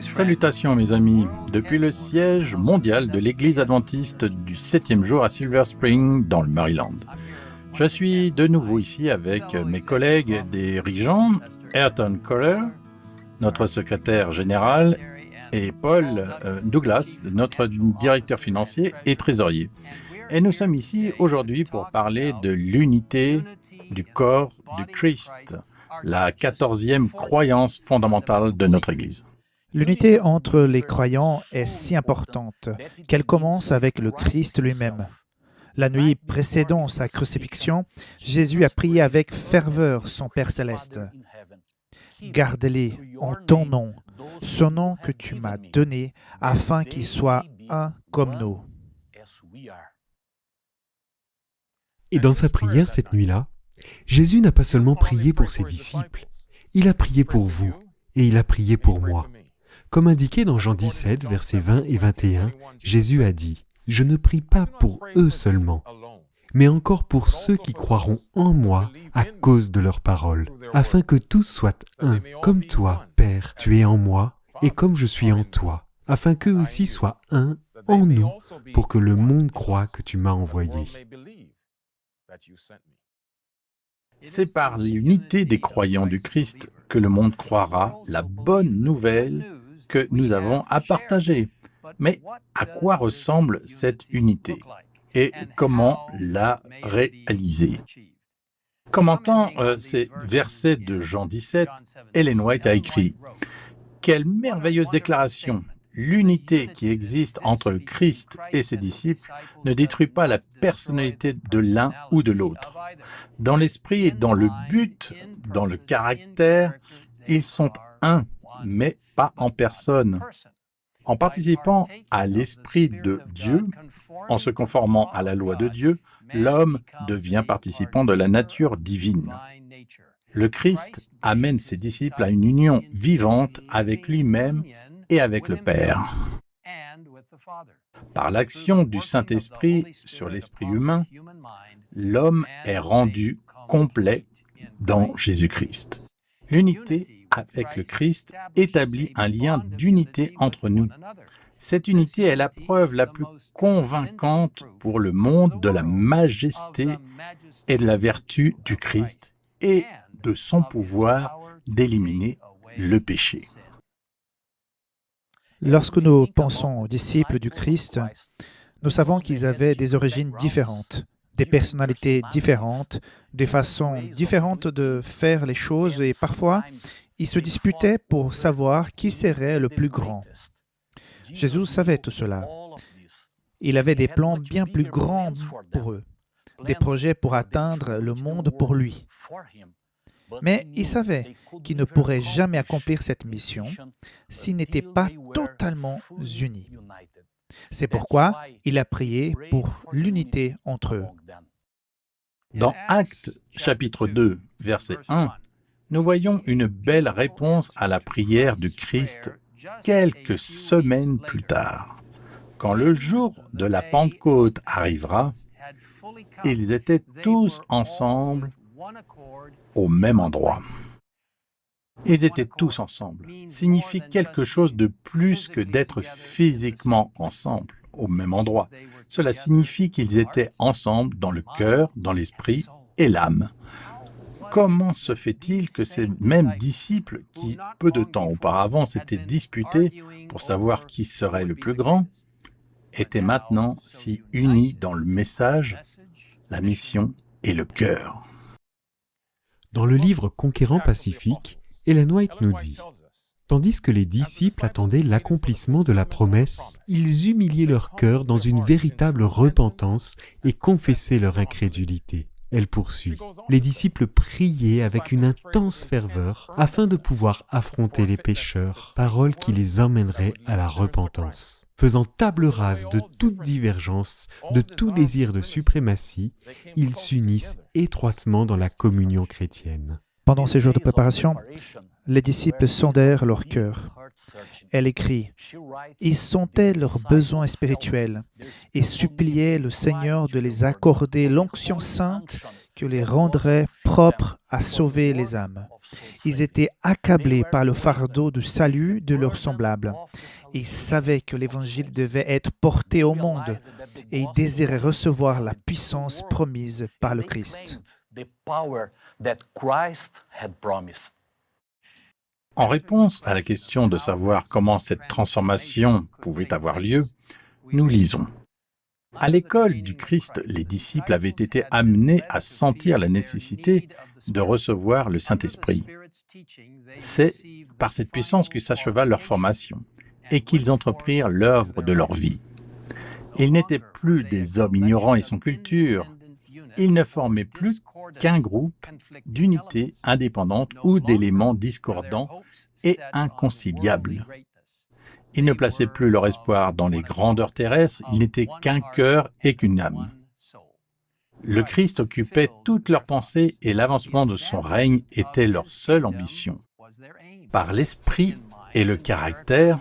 Salutations mes amis, depuis le siège mondial de l'Église adventiste du 7e jour à Silver Spring dans le Maryland. Je suis de nouveau ici avec mes collègues dirigeants, Ayrton Coller, notre secrétaire général, et Paul Douglas, notre directeur financier et trésorier. Et nous sommes ici aujourd'hui pour parler de l'unité du corps du Christ, la 14e croyance fondamentale de notre Église. L'unité entre les croyants est si importante qu'elle commence avec le Christ lui-même. La nuit précédant sa crucifixion, Jésus a prié avec ferveur son Père céleste. « Garde-les en ton nom, ce nom que tu m'as donné, afin qu'ils soient un comme nous. » Et dans sa prière cette nuit-là, Jésus n'a pas seulement prié pour ses disciples, il a prié pour vous et il a prié pour moi. Comme indiqué dans Jean 17, versets 20 et 21, Jésus a dit « Je ne prie pas pour eux seulement, mais encore pour ceux qui croiront en moi à cause de leurs paroles, afin que tous soient un, comme toi, Père, tu es en moi, et comme je suis en toi, afin qu'eux aussi soient un en nous, pour que le monde croie que tu m'as envoyé. » C'est par l'unité des croyants du Christ que le monde croira la bonne nouvelle que nous avons à partager. Mais à quoi ressemble cette unité et comment la réaliser? Commentant ces versets de Jean 17, Ellen White a écrit « Quelle merveilleuse déclaration! L'unité qui existe entre le Christ et ses disciples ne détruit pas la personnalité de l'un ou de l'autre. Dans l'esprit et dans le but, dans le caractère, ils sont un, mais pas en personne. En participant à l'Esprit de Dieu, en se conformant à la loi de Dieu, l'homme devient participant de la nature divine. Le Christ amène ses disciples à une union vivante avec lui-même et avec le Père. Par l'action du Saint-Esprit sur l'esprit humain, l'homme est rendu complet dans Jésus-Christ. L'unité avec le Christ établit un lien d'unité entre nous. Cette unité est la preuve la plus convaincante pour le monde de la majesté et de la vertu du Christ et de son pouvoir d'éliminer le péché. Lorsque nous pensons aux disciples du Christ, nous savons qu'ils avaient des origines différentes, des personnalités différentes, des façons différentes de faire les choses et parfois, ils se disputaient pour savoir qui serait le plus grand. Jésus savait tout cela. Il avait des plans bien plus grands pour eux, des projets pour atteindre le monde pour lui. Mais il savait qu'il ne pourrait jamais accomplir cette mission s'ils n'étaient pas totalement unis. C'est pourquoi il a prié pour l'unité entre eux. Dans Actes chapitre 2, verset 1, nous voyons une belle réponse à la prière du Christ quelques semaines plus tard. Quand le jour de la Pentecôte arrivera, ils étaient tous ensemble au même endroit. Ils étaient tous ensemble signifie quelque chose de plus que d'être physiquement ensemble au même endroit. Cela signifie qu'ils étaient ensemble dans le cœur, dans l'esprit et l'âme. Comment se fait-il que ces mêmes disciples qui, peu de temps auparavant, s'étaient disputés pour savoir qui serait le plus grand, étaient maintenant si unis dans le message, la mission et le cœur? Dans le livre Conquérant Pacifique, Ellen White nous dit « Tandis que les disciples attendaient l'accomplissement de la promesse, ils humiliaient leur cœur dans une véritable repentance et confessaient leur incrédulité. » Elle poursuit. Les disciples priaient avec une intense ferveur afin de pouvoir affronter les pécheurs, parole qui les emmènerait à la repentance. Faisant table rase de toute divergence, de tout désir de suprématie, ils s'unissent étroitement dans la communion chrétienne. Pendant ces jours de préparation, les disciples sondèrent leur cœur. Elle écrit « Ils sondaient leurs besoins spirituels et suppliaient le Seigneur de les accorder l'onction sainte qui les rendrait propres à sauver les âmes. Ils étaient accablés par le fardeau du salut de leurs semblables. Ils savaient que l'Évangile devait être porté au monde et ils désiraient recevoir la puissance promise par le Christ. En réponse à la question de savoir comment cette transformation pouvait avoir lieu, nous lisons. À l'école du Christ, les disciples avaient été amenés à sentir la nécessité de recevoir le Saint-Esprit. C'est par cette puissance que s'acheva leur formation et qu'ils entreprirent l'œuvre de leur vie. Ils n'étaient plus des hommes ignorants et sans culture. Ils ne formaient plus qu'un groupe d'unités indépendantes ou d'éléments discordants et inconciliables. Ils ne plaçaient plus leur espoir dans les grandeurs terrestres, ils n'étaient qu'un cœur et qu'une âme. Le Christ occupait toutes leurs pensées et l'avancement de son règne était leur seule ambition. Par l'esprit et le caractère,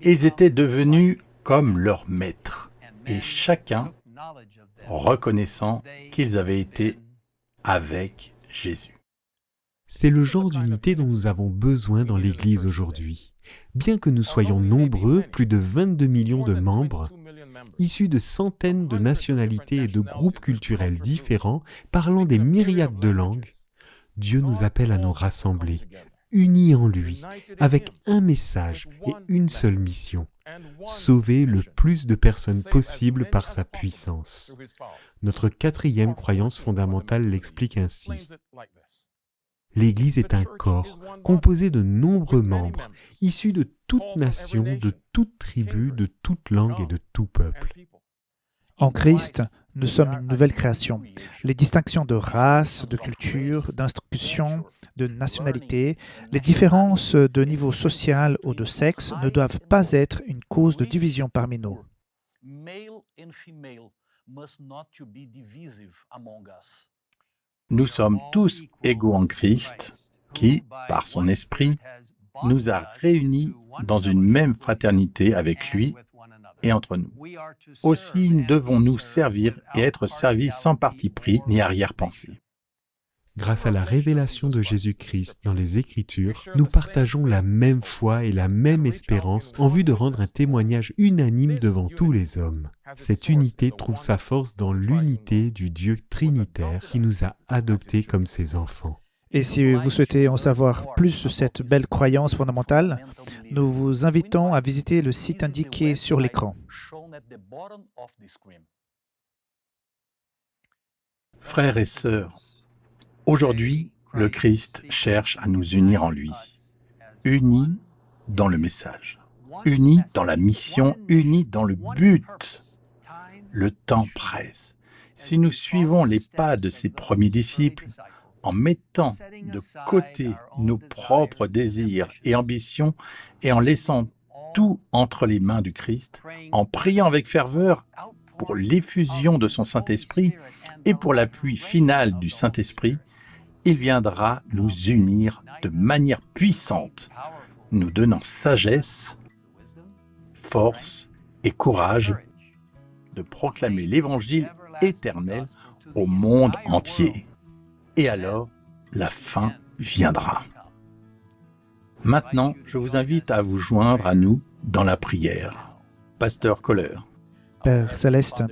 ils étaient devenus comme leur maître, et chacun reconnaissant qu'ils avaient été avec Jésus. C'est le genre d'unité dont nous avons besoin dans l'Église aujourd'hui. Bien que nous soyons nombreux, plus de 22 millions de membres, issus de centaines de nationalités et de groupes culturels différents, parlant des myriades de langues, Dieu nous appelle à nous rassembler, unis en lui, avec un message et une seule mission, sauver le plus de personnes possible par sa puissance. Notre 4e croyance fondamentale l'explique ainsi. L'Église est un corps composé de nombreux membres, issus de toute nation, de toute tribu, de toute langue et de tout peuple. En Christ, nous sommes une nouvelle création. Les distinctions de race, de culture, d'instruction, de nationalité, les différences de niveau social ou de sexe ne doivent pas être une cause de division parmi nous. Nous sommes tous égaux en Christ, qui, par son esprit, nous a réunis dans une même fraternité avec lui et entre nous. Aussi devons nous servir et être servis sans parti pris ni arrière-pensée. Grâce à la révélation de Jésus-Christ dans les Écritures, nous partageons la même foi et la même espérance en vue de rendre un témoignage unanime devant tous les hommes. Cette unité trouve sa force dans l'unité du Dieu trinitaire qui nous a adoptés comme ses enfants. Et si vous souhaitez en savoir plus sur cette belle croyance fondamentale, nous vous invitons à visiter le site indiqué sur l'écran. Frères et sœurs, aujourd'hui, le Christ cherche à nous unir en lui, unis dans le message, unis dans la mission, unis dans le but. Le temps presse. Si nous suivons les pas de ses premiers disciples, en mettant de côté nos propres désirs et ambitions et en laissant tout entre les mains du Christ, en priant avec ferveur pour l'effusion de son Saint-Esprit et pour l'appui final du Saint-Esprit, il viendra nous unir de manière puissante, nous donnant sagesse, force et courage de proclamer l'Évangile éternel au monde entier. Et alors, la fin viendra. Maintenant, je vous invite à vous joindre à nous dans la prière. Pasteur Kohler. Père Céleste,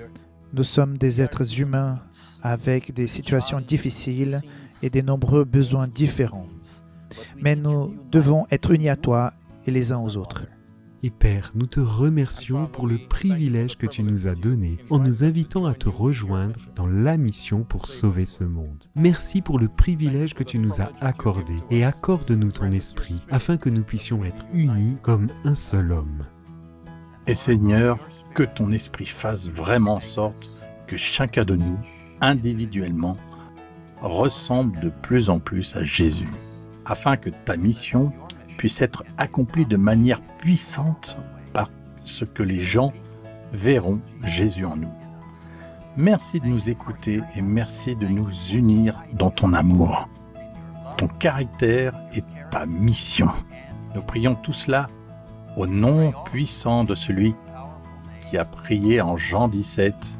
nous sommes des êtres humains avec des situations difficiles et des nombreux besoins différents. Mais nous devons être unis à toi et les uns aux autres. Et Père, nous te remercions pour le privilège que tu nous as donné en nous invitant à te rejoindre dans la mission pour sauver ce monde. Merci pour le privilège que tu nous as accordé et accorde-nous ton esprit afin que nous puissions être unis comme un seul homme. Et Seigneur, que ton esprit fasse vraiment en sorte que chacun de nous, individuellement, ressemble de plus en plus à Jésus, afin que ta mission puisse être accomplie de manière puissante parce que les gens verront Jésus en nous. Merci de nous écouter et merci de nous unir dans ton amour, ton caractère et ta mission. Nous prions tout cela au nom puissant de celui qui a prié en Jean 17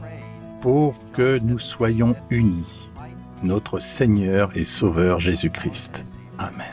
pour que nous soyons unis notre Seigneur et Sauveur Jésus-Christ. Amen.